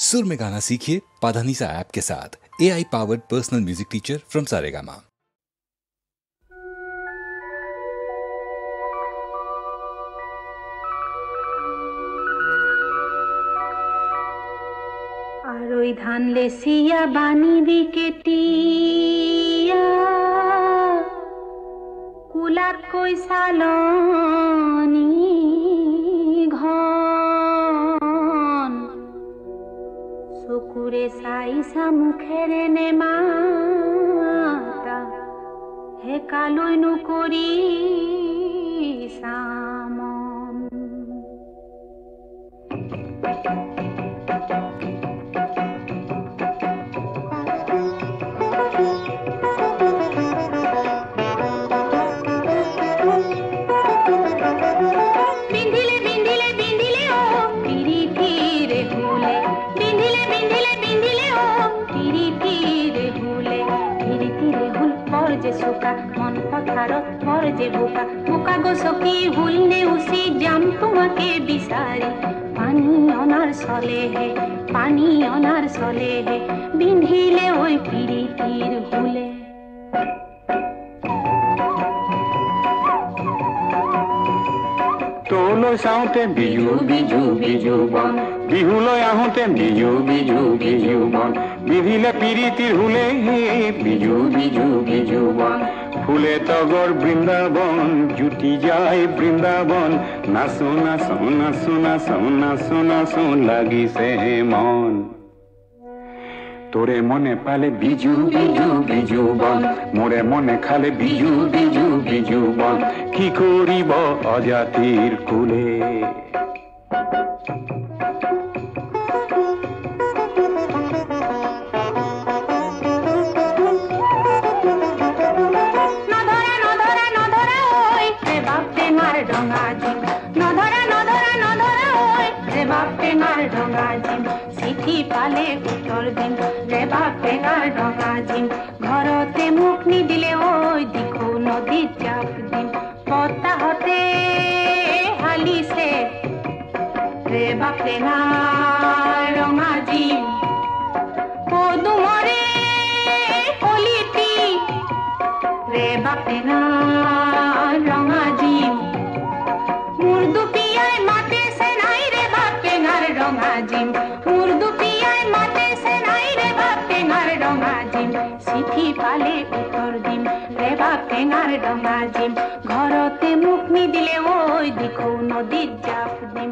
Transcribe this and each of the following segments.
सुर में गाना सीखिए पाधानीसा ऐप के साथ। AI powered personal music teacher from Saregama. আর ওই ধান লেসিয়া বানিবি কেটিয়া কুলাত কই সালনি ঘন চকুৰে চাইছা মুখেৰে নেমাতা হে কালৈ নকৰি সামন। মন পথাৰত মোৰ যে বোকা বোকা গছকি হুল নেউচি যাম তোমাকে বিচাৰি পানী অনাৰ চলেহে বিন্ধিলে ঐ পিৰিতিৰ হুলে। তোলৈ চাওঁতে বিজু বিজু বিজু বন বিহুলৈ আহোঁতে বিজু বিজু বিজু বন বিধিলে পিৰিতিৰ হুলে হে বিজু বিজু বিজু বন ফুলে তগৰ বৃন্দাবন জুটি যায় বৃন্দাবন নাচো নাচো নাচো নাচো নাচো নাচো লাগিছে মন। তোরে মনে পালে বিজু বিজু বিজু বন মোরে মনে খালে বিজু বিজু বিজু বন কি করিব অজাতির কুলে। চিঠি পালে উত্তৰ দিম ৰে বাপ টেঙাৰ ডঙা দিম ঘৰতে মুখ নিদিলে ঐ দিখৌ নদীত জাপ দিম বতাহতে হালিছে ৰে বাপ টেঙাৰ ডঙা দিম পদুমৰে কলিতি ৰে বাপ টেঙাৰ ডঙা দিম মুৰ্দু পিয়াই মাতে সে নাই ৰে বাপ টেঙাৰ ডঙা দিম চিঠি পালে উত্তৰ দিম ৰে বাপ টেঙাৰ ডঙা দিম ঘৰতে মুখ নিদিলে ঐ দিখৌ নদীত জাপ দিম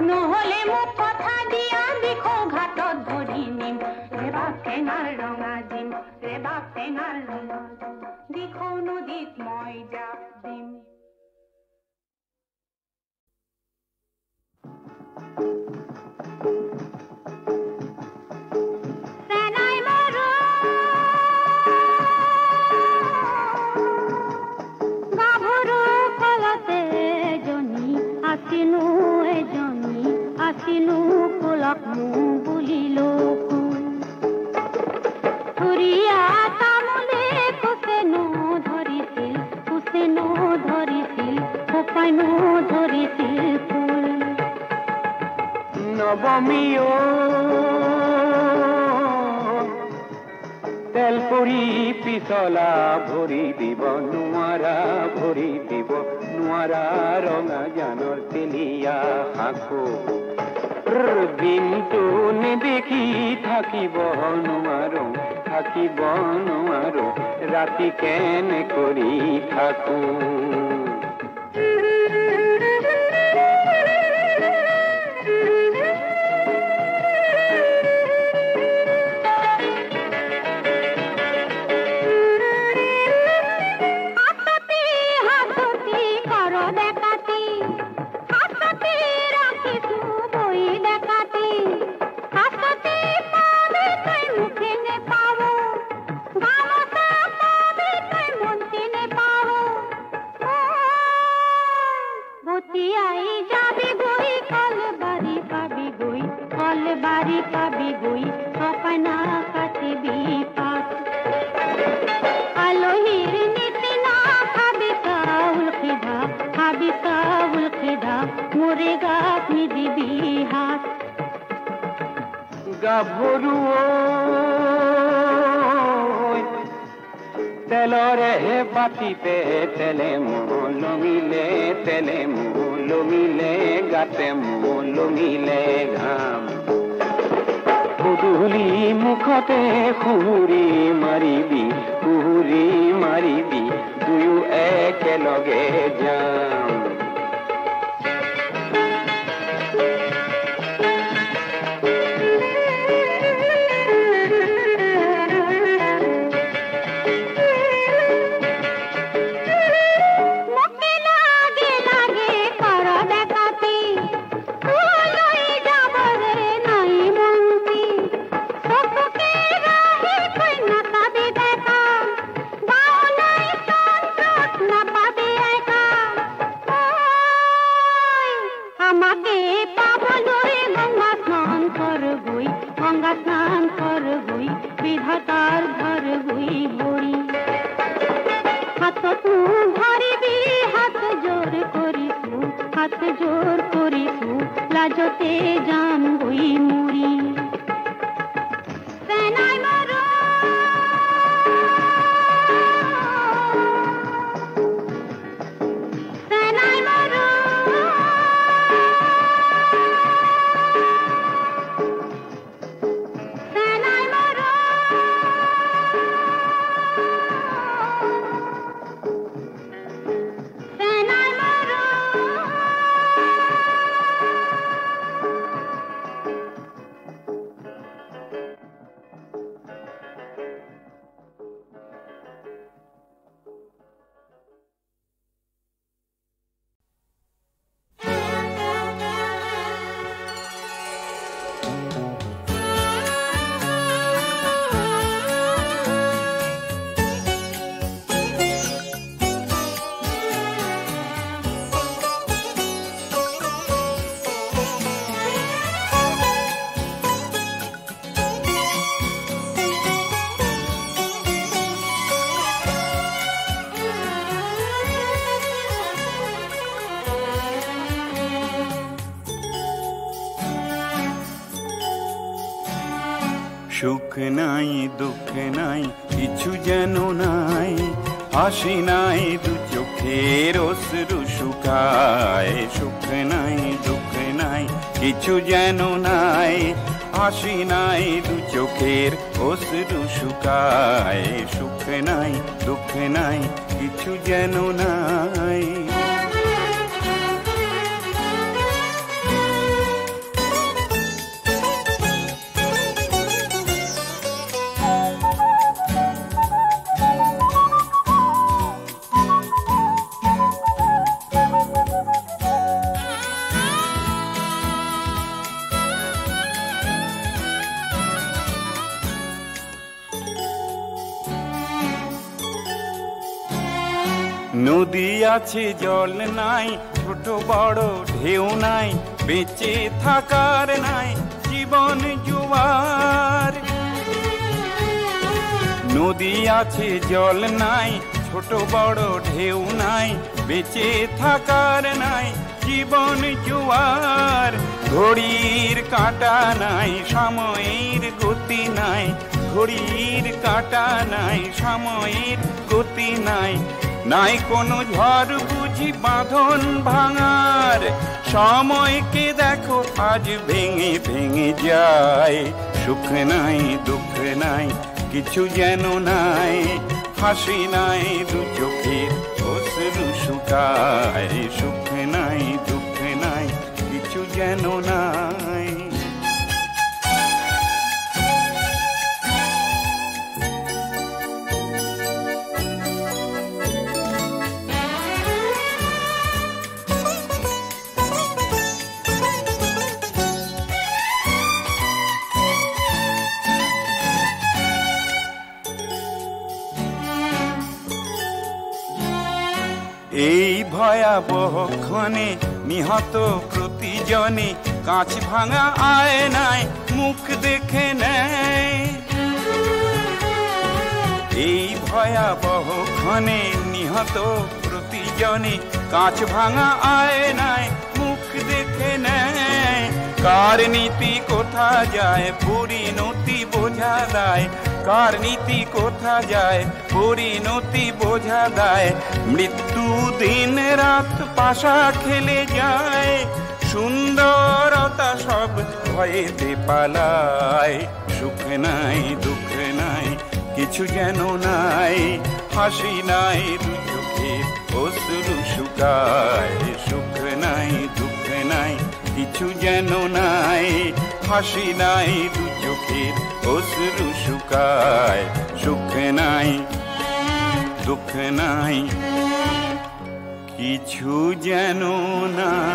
নহলে মোক কথা দিয়া দিখৌ ঘাটত ধৰি নিম ৰে বাপ টেঙাৰ ডঙা দিম ৰে বাপ টেঙাৰ ডঙা দিম দিখৌ নদীত মই জাপ দিম। আছিনো কোলক বুলিলো ফুৰিয়া তামোলে কুচেনো ধৰিছিল সোপাইনো ধৰিছিল ফুল। নৱমীও তেল পৰি পিছলা ভৰি দিব নোৱাৰা ৰঙা জানৰ তেলিয়া সাঁকো দিনটো নেদেখি থাকিব নোৱাৰো ৰাতি কেনে কৰি থাকো। গাভৰু তেলৰে বাতিতে তেলে মলমিলে গাতে মলমিলে ঘাম গধূলি মুখতে সুহুৰি মাৰিবি দুয়ো একেলগে যাম লাজতে জান বই মুড়ি সেনাই মারো সেনাই মারো সেনাই মারো সেনাই মারো সুখ নাই দুঃখ নাই কিছু যেন নাই হাসি নাই দু চোখের অশ্রু শুকায় সুখ নাই দুঃখ নাই কিছু যেন নাই হাসি নাই দু চোখের অশ্রু শুকায় সুখ নাই দুঃখ নাই কিছু যেন নাই নদী আছে জল নাই ছোট বড় ঢেউ নাই বেঁচে থাকার নাই জীবন জোয়ার নদী আছে জল নাই ছোট বড় ঢেউ নাই বেঁচে থাকার নাই জীবন জোয়ার ঘড়ির কাঁটা নাই সময়ের গতি নাই ঘড়ির কাঁটা নাই সময়ের গতি নাই নাই কোনো ঝড় বুঝি বাঁধন ভাঙার সময়কে দেখো আজ ভেঙে ভেঙে যায় সুখ নাই দুঃখ নাই কিছু যেন নাই হাসি নাই দু চোখের অশ্রু শুকায় সুখ নাই দুঃখ নাই কিছু যেন নাই এই ভয়াবহ ক্ষণে নিহত প্রতিজনে কাঁচ ভাঙা আয়নায় মুখ দেখে নেয় এই ভয়াবহ ক্ষণে নিহত প্রতিজনে কাঁচ ভাঙা আয়নায় মুখ দেখে নেয় কার নীতি কোথা যায় পরিণতি বোঝা দেয়, কার নীতি কোথা যায় পরিণতি বোঝা দেয়। মৃত্যু দিন রাত পাশা খেলে যায়, সুন্দরতা সব ভয়েতে পালায়। সুখ নাই দুঃখ নাই কিছু যেন নাই, হাসি নাই দু চোখের অশ্রু শুকায়। সুখ নাই দুঃখ নাই কিছু যেন নাই, হাসি নাই দু চোখের অশ্রু শুকায়। সুখ নাই দুঃখ নাই কিছু যেন নাই।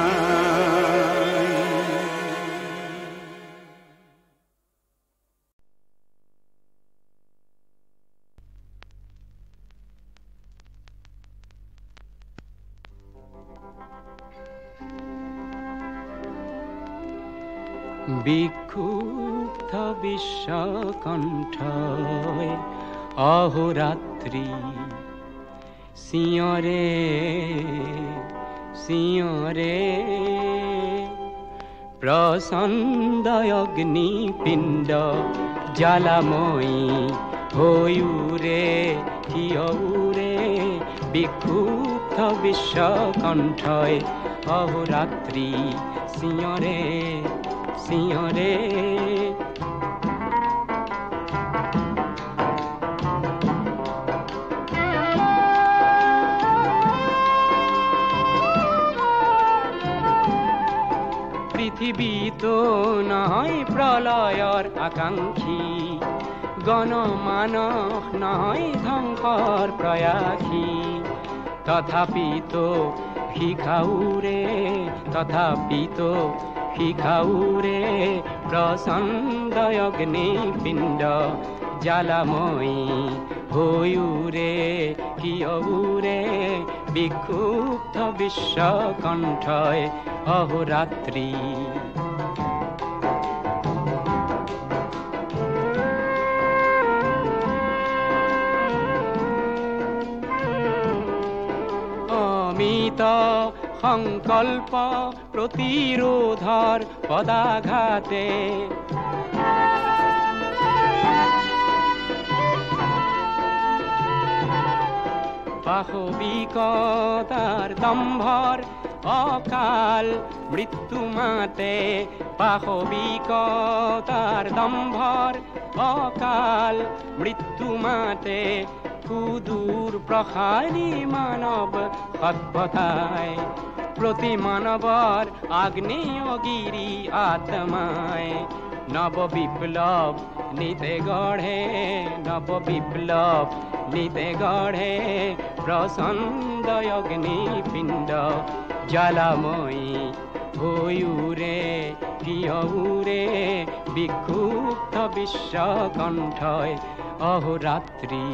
বিক্ষুব্ধ বিশ্বকণ্ঠয় অহোরাত্রি সিঁয়রে সিঁয়রে প্রসন্দ অগ্নিপিণ্ড জ্বালাময়ী হইউরে হিয়উরে। বিক্ষুব্ধ বিশ্বকণ্ঠয় অহোরাত্রি সিঁয়রে সিঁয়রে। পৃথিবী তো নয় প্রলয়র আকাঙ্ক্ষী, গণমানস নয় ধ্বংসর প্রয়াসী। তথাপি তো শিখাউরে তথাপি তো শিখাউরে প্রচণ্ড অগ্নিপিণ্ড জ্বালাময়ী হইউরে হিয়উরে। বিক্ষুব্ধ বিশ্বকণ্ঠয় অহোরাত্রি। অমিত সংকল্প প্রতিরোধর পদাঘাতে পাশবিকতার দম্ভর অকাল মৃত্যু মাতে। পাশবিকতার দম্ভর অকাল মৃত্যু মাতে। সুদূর প্রসারী মানব সভ্যতায় প্রতি মানবর আগ্নেয়গিরি আত্মায়। নব বিপ্লব নিতে গড়ে নব বিপ্লব নিতে গড়ে প্রচণ্ড অগ্নিপিণ্ড জ্বালাময়ী হইউরে হিয়উরে। বিক্ষুব্ধ বিশ্বকণ্ঠয় অহোরাত্রি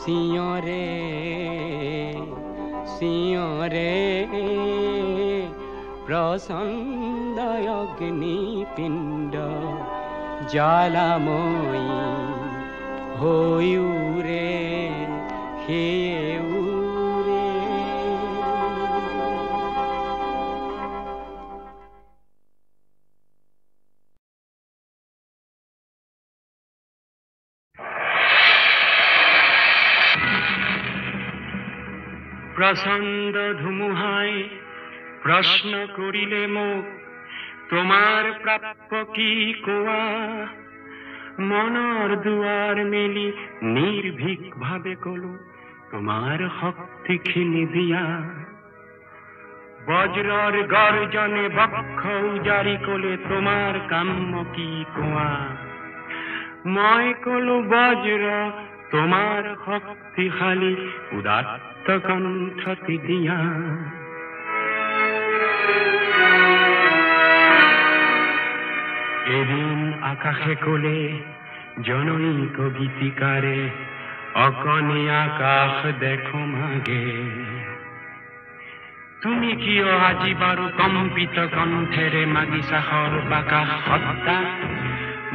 সিঁয়রে সিঁয়রে। প্রচণ্ড অগ্নিপিণ্ড জ্বালাময়ী হইউরে হেউরে। প্রচণ্ড ধুমুহায় প্রশ্ন করিলে মোক, তোমার প্রাপ্য কি কোয়া? মনৰ দুৱাৰ মেলি নিৰ্ভীক ভাৱে কলো, তোমাৰ শক্তিখিনি দিয়া। বজ্ৰৰ গৰ্জনে বক্ষ উজাৰি কলে, তোমাৰ কাম্য কি কোৱা? মই কলো বজ্ৰ তোমাৰ শক্তিশালী উদাত্ত কণ্ঠটি দিয়া। এদিন আকাশে কলে জনৈক গীতিকাৰে, অকণি আকাশ দেখো মাগে। তুমি কিয় আজি বাৰু কম্পিত কণ্ঠেৰে মাগিছা সৰ্বাকাশ সত্তা?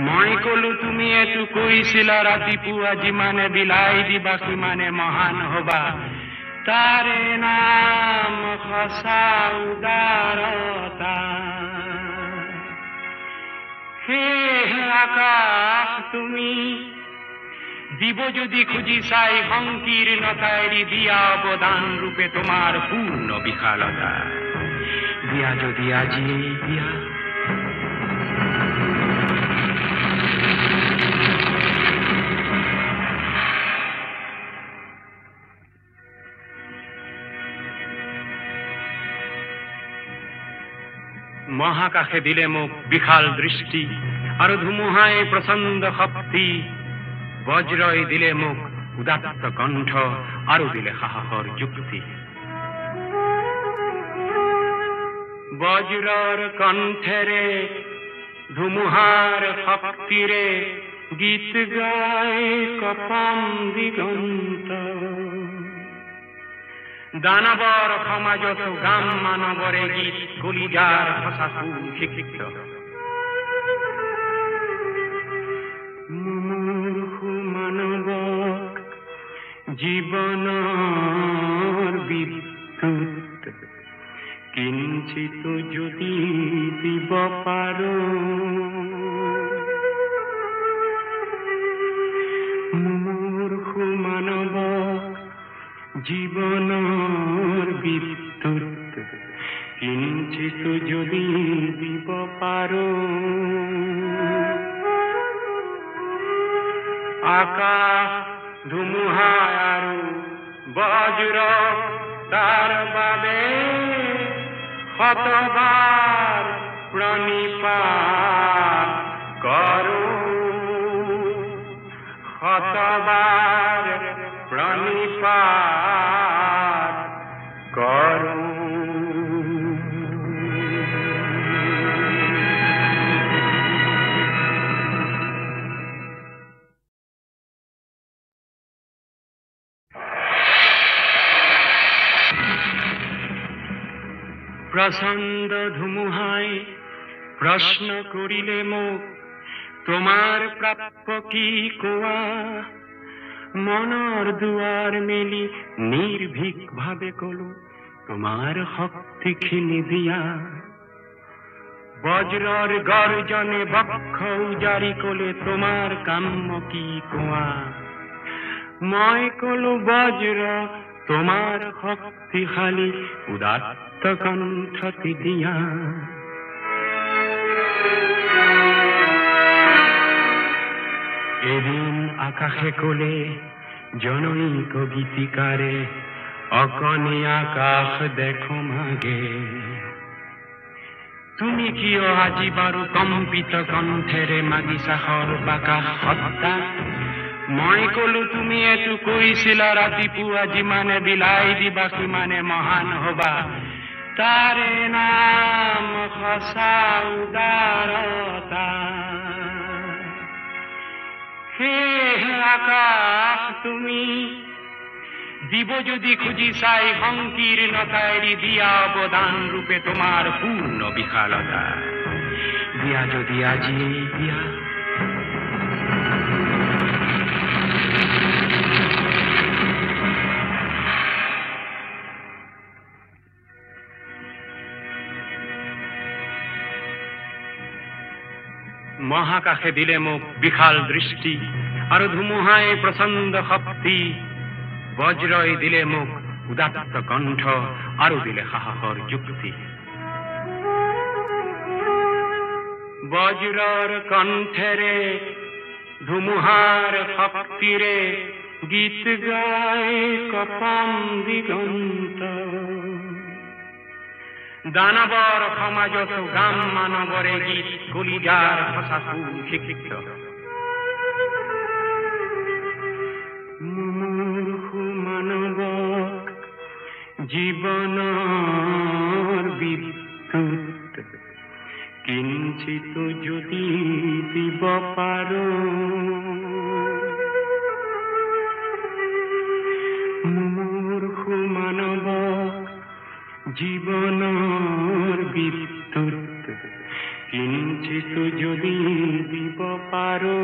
মই কলো তুমি এইটো কৈছিলা ৰাতিপুৱা, যিমানে বিলাই দিবা সিমানে মহান হবা। তাৰে নাম সঁচা উদাৰতা। হে আকাশ তুমি দিব যদি খুঁজি চাই সংকীর্ণতায় দিয়া অবদান রূপে তোমার পূর্ণ বিশালতা দিয়া যদি আজি দিয়া মহাকাশে দিলে মোক বিশাল দৃষ্টি আৰু ধুমুহায় প্ৰচণ্ড শক্তি বজ্ৰই দিলে মোক উদাত্ত কণ্ঠ আৰু দিলে সাহসৰ যুক্তি বজ্ৰৰ কণ্ঠেৰে ধুমুহাৰ শক্তিৰে গীত গায় কপাম দিগন্ত দানৱৰ সমাজত গাম মানৱৰে গীত কলিজাৰ সঁচাকু শিক্ষিত মুমূৰ্ষু মানৱক জীৱনৰ বিদ্যুৎ কিঞ্চিত যদি দিব পাৰো মুমূৰ্ষু মানৱক জীবনৰ বিদ্যুৎ কিঞ্চিত যদি দিব পাৰো আকাশ ধুমুহা আৰু বজ্ৰ তাৰ বাবে শতবাৰ প্ৰণিপাত কৰোঁ শতবাৰ প্ৰণিপাত কৰোঁ প্ৰচণ্ড ধুমুহাই প্ৰশ্ন কৰিলে মোক তোমাৰ প্ৰাপ্য কি কোৱা মনৰ দুৱাৰ মেলি নিৰ্ভীক ভাৱে কলো তোমাৰ শক্তিখিনি দিয়া বজ্ৰৰ গৰ্জনে বক্ষ উজাৰি কলে তোমাৰ কাম্য কি কোৱা মই কলো বজ্ৰ তোমাৰ শক্তিশালী উদাত্ত কণ্ঠটি দিয়া এদিন আকাশে কলে জনৈক গীতিকাৰে অকণি আকাশ দেখো মাগে তুমি কিয় আজি বাৰু কম্পিত কণ্ঠেৰে মাগিছা সৰ্বাকাশ সত্তা মই কলো তুমি এইটো কৈছিলা ৰাতিপুৱা যিমানে বিলাই দিবা সিমানে মহান হবা তাৰে নাম সঁচা উদাৰতা হে আকাশ তুমি দিব যদি খুঁজি চাই সংকীৰ্ণতায় দিয়া অৱদান ৰূপে তোমাৰ পূৰ্ণ বিশালতা দিয়া যদি আজি দিয়া মহাকাশে দিলে মোক বিশাল দৃষ্টি আৰু ধুমুহায় প্ৰচণ্ড শক্তি বজ্ৰই দিলে মোক উদাত্ত কণ্ঠ আৰু দিলে সাহসৰ যুক্তি বজ্ৰৰ কণ্ঠেৰে ধুমুহাৰ শক্তিৰে গীত গায় কপাম দিগন্ত দানৱৰ সমাজত গাম মানৱৰে গীত কলিজাৰ সঁচাকু শিক্ষিত মুমূৰ্ষু মানৱক জীৱনৰ বিদ্যুৎ কিঞ্চিত যদি দিব পাৰো মুমূৰ্ষু মানৱক জীবনৰ বিদ্যুৎ কিঞ্চিত যদি দিব পাৰো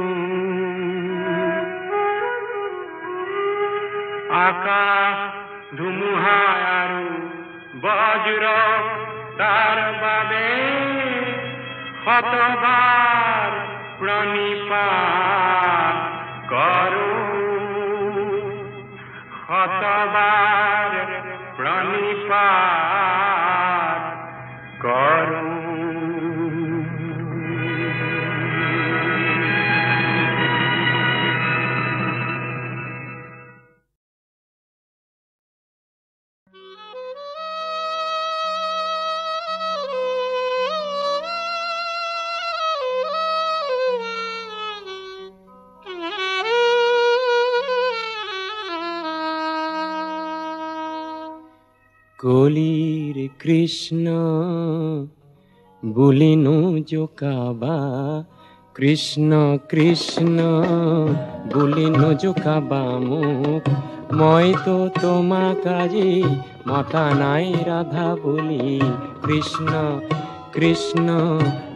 আকাশ ধুমুহা আৰু বজ্ৰ তাৰ বাবে শতবার প্রণিপাত করো, শতবার প্রণিপাত করো। কলির কৃষ্ণ বুলিনু জোকাবা, কৃষ্ণ কৃষ্ণ বুলিনু জোকাবা মুখ, মই তো তোমা কাজি মতা নাই রাধা বলি, কৃষ্ণ কৃষ্ণ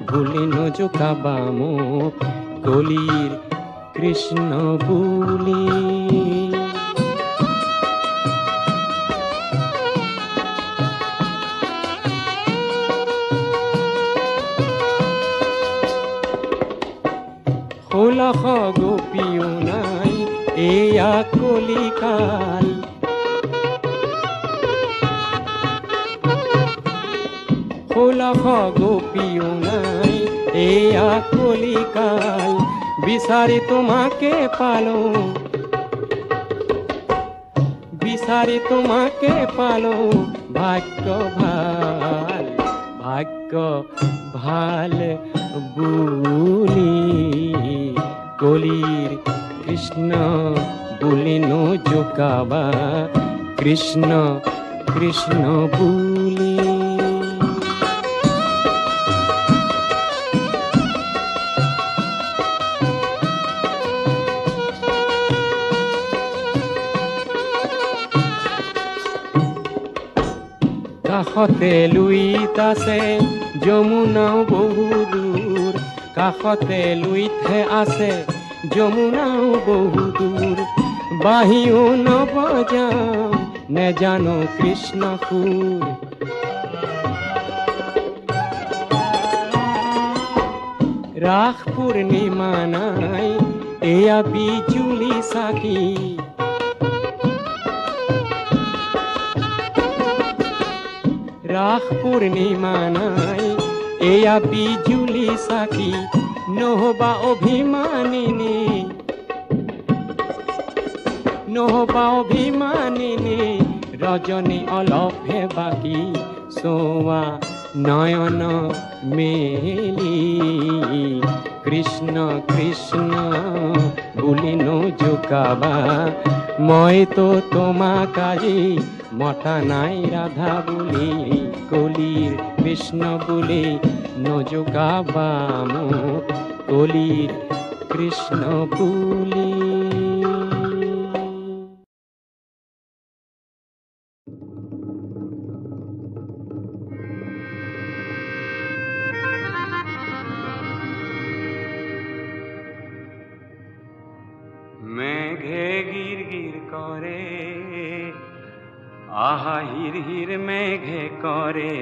বুলিনু জোকাবা মুখ, কলির কৃষ্ণ বুলি। লাখ গোপীও নাই এয়া কলিকাল, লাখ গোপীও নাই এয়া কলিকাল, বিচারি তোমাকে পালো, বিচারি তোমাকে পালো, ভাগ্য ভাল, ভাগ্য ভাল বুলি, কলির কৃষ্ণ বুলিনু জোকাবা, কৃষ্ণ কৃষ্ণ বুলি। কাষতে লুইত আছে যমুনাও বহু দূৰ, কাষতে লুইতহে আছে যমুনাও বহু দূৰ, বাহিও নবজাম নেজানো কৃষ্ণ সুৰ, ৰাস পূৰ্ণিমা নাই এয়া বিজুলি চাকি, রাস পূর্ণিমা নাই এয়া বিজুলি চাকি, নহবা অভিমানিনী, নহবা অভিমানিনী, রজনী অলপহে বাকি, সোয়া নয়ন মেলি, কৃষ্ণ কৃষ্ণ বুলিনু জোকাবা, মই তো তোমা কাজি মতা নাই রাধা বুলি, কলির কৃষ্ণ বুলি নজোকাবা মুখ, কলির কৃষ্ণ বুলি। মেঘে গির গির করে, আহা হির হির মেঘে করে,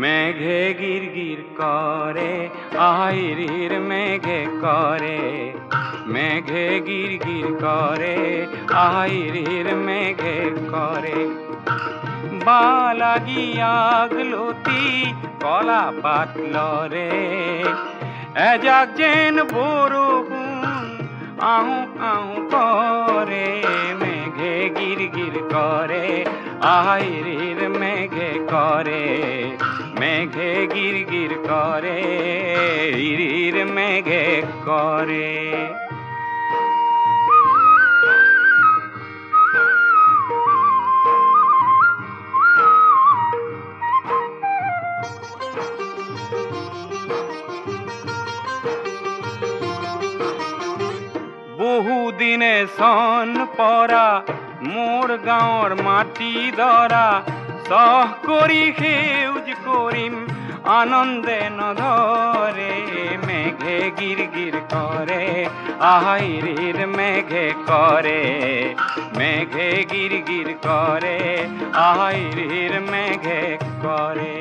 মেঘে গির গির করে, আহা হির হির মেঘে করে, মেঘে গির গির করে, আহা হির হির মেঘে করে, বালাগি আগলতি কলা পাতল রে, এজাক যেন বরষুণ আহু আহু করে, মেঘে গির গির করে, আহির মেঘে করে, মেঘে গির গির করে, হির মেঘে করে। বহুদিনে সন পরা মোর গাঁৱৰ মাটি দৰা, সহ কৰি সেউজ কৰিম আনন্দে নধৰে, মেঘে গিৰ গিৰ কৰে, আহিৰ মেঘে কৰে, মেঘে গিৰ গিৰ কৰে, আহিৰ মেঘে কৰে।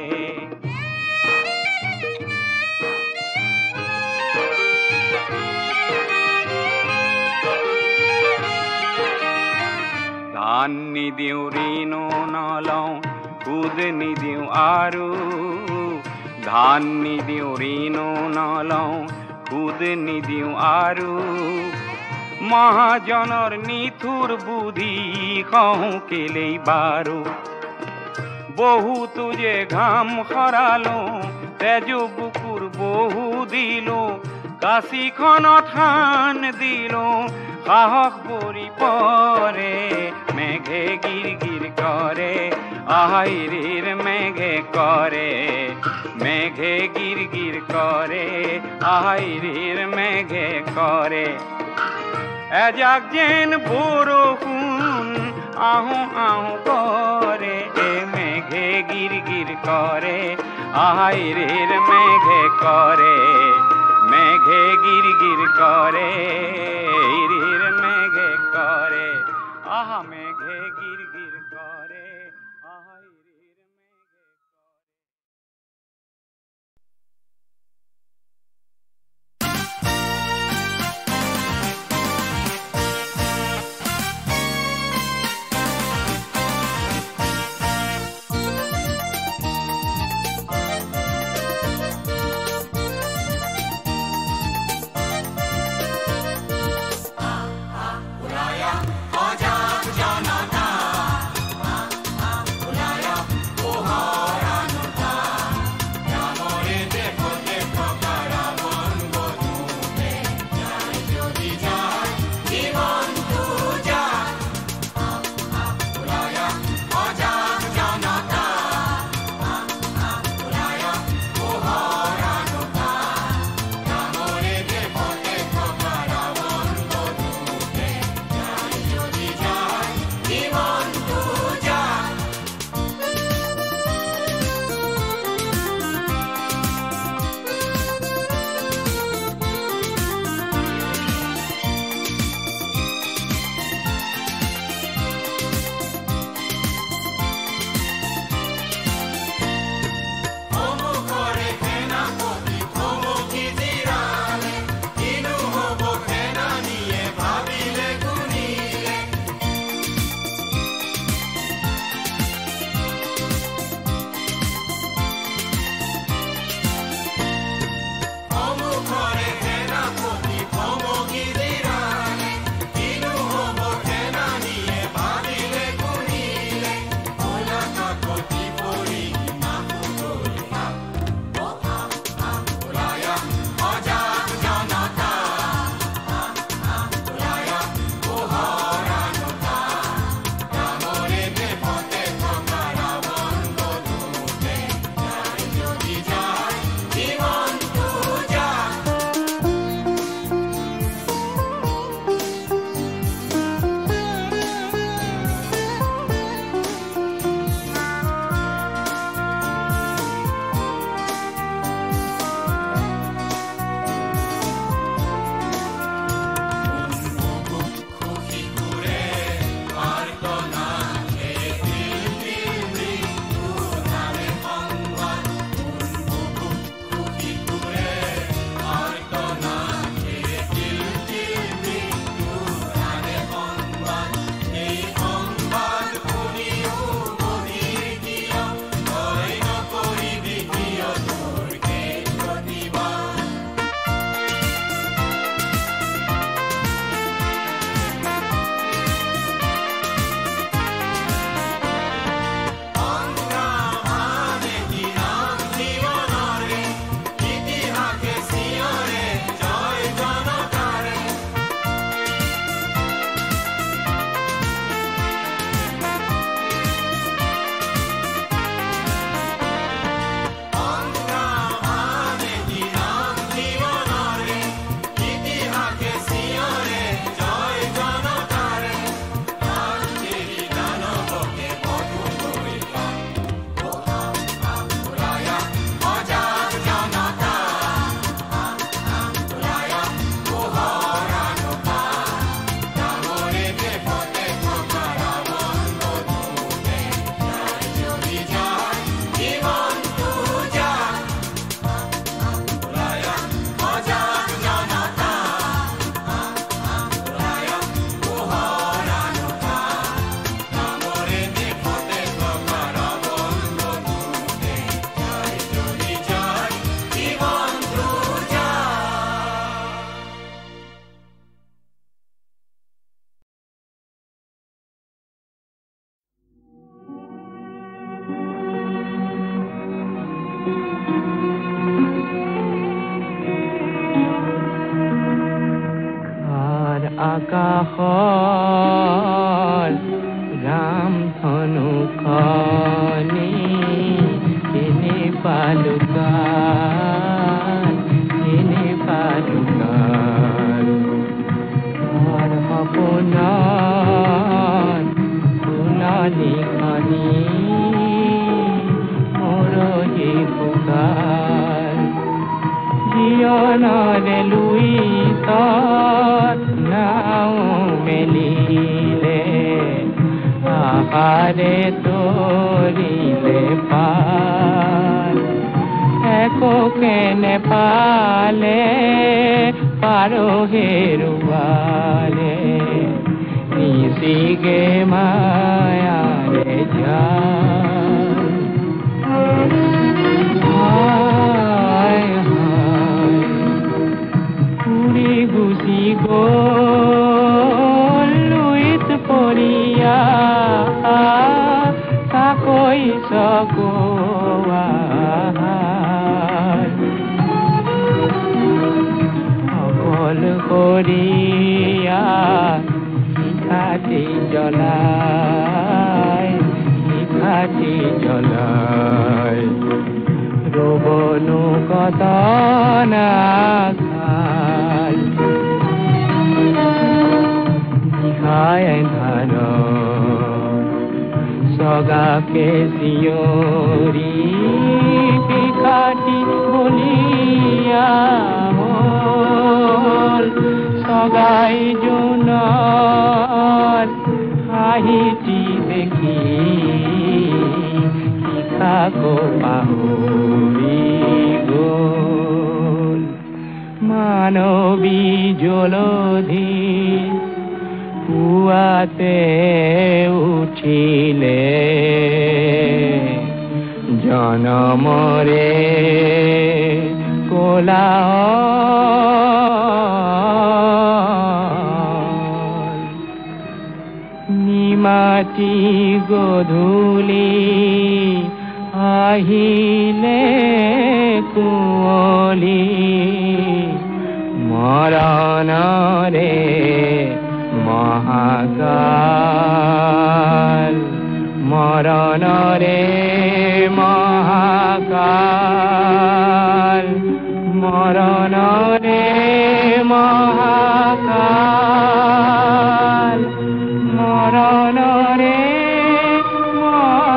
ধান নিদিওঁ ঋণো নলওঁ সুদ নিদিওঁ আৰু ধান নিদিওঁ ঋণো নলওঁ সুদ নিদিওঁ আৰু মহাজনৰ নিঠুৰ বুদ্ধি কওঁ কেলেই বাৰু বহুতো যে ঘাম সৰালো তেজ বুকুৰ বহু দিলো কাশীখনত থান দিলো সাহস পৰি পৰে মেঘে গিৰ গিৰ কৰে আহিৰিৰ মেঘে কৰে মেঘে গিৰ গিৰ কৰে আহিৰিৰ মেঘে কৰে এজাক যেন বৰষুণ আহোঁ আহোঁ কৰে মেঘে গিৰ গিৰ কৰে আহিৰিৰ মেঘে কৰে মেঘে গিৰ গিৰ কৰে আহিৰিৰ মেঘে কৰে আহা মেঘে গিৰ গিৰ কৰে আহিৰিৰ মেঘে Jana আকাশৰ গাম ধনুখনি চিনি পালো কাল, চিনি পালো কাল। মোৰ সপোনৰ ফুলনিখনি মৰহি শুকাল। জীৱনৰে লুইতত নাও মেলিলে, আশাৰে তৰিলে পাল। একোকে নেপালে পাৰো হেৰুৱালে, নিচিগে মায়াৰে জাল। উৰি গুচি গ'ল লুইত পৰিয়া, তাকৈ চকোৱা অকলশৰীয়া শিখাটি জ্বলাই, শিখাটি জ্বলাই। ৰবনো কতনা খাল, নিশায় ধান সগাকে চিঞৰি শিখাটি বলিয়া হ'ল। সগাই জোনত হাঁহিটি দেখি শিখাকো পাহৰি গ'ল। মানৱী জলধি পুৱাতে উঠিলে, জনমৰে কোলাহল। নিমাতি গধূলি আহিলে কুঁৱলী, মৰণৰে মহাকাল, মৰণৰে মহাকাল, মৰণৰে মহাকাল, মৰণৰে মহাকাল।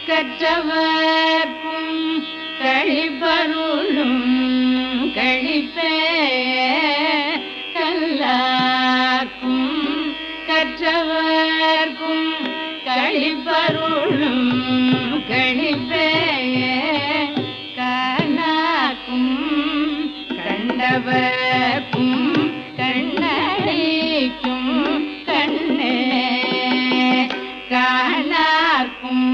கற்றவர்க்கும் கழிப்பருளும் கழிப்பே, கல்லார்க்கும் கற்றவர்க்கும் கழிப்பருளும் கழிப்பே, காணாக்கும் கண்டவர்க்கும் கண்ணளிக்கும் கண்ணே, காணார்க்கும்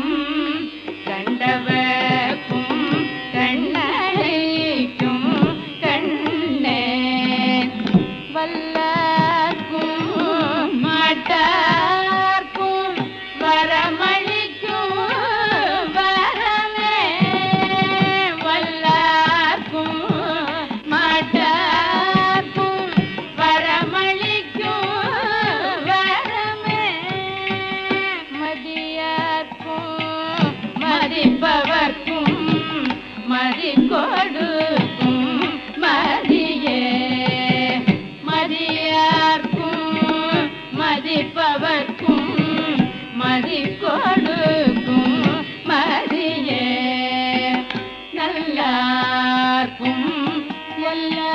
கண்டவர்க்கும் கண்ணளிக்கும் கண்ணே, வல்லார்க்கும் மாட்டார்க்கும் வரமளிக்கும் வரமே, வல்லார்க்கும் மாட்டார்க்கும் வரமளிக்கும் வரமே, மதியார்க்கும் மதிப்பவர்க்கும் மதி கொடுக்கும் மதியே, மதியார்க்கும் மதிப்பவர்க்கும் மதி கொடுக்கும் மதியே, நல்லார்க்கும் எல்லா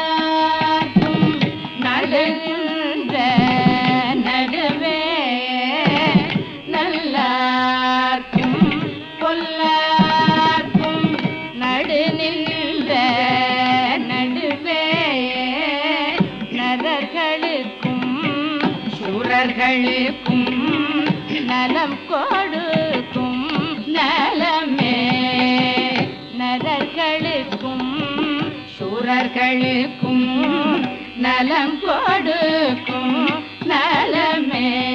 சூரர்களுக்கும் நலம் கொடுக்கும் நலமே நரர்களுக்கும் சூரர்களுக்கும் நலம் கொடுக்கும் நலமே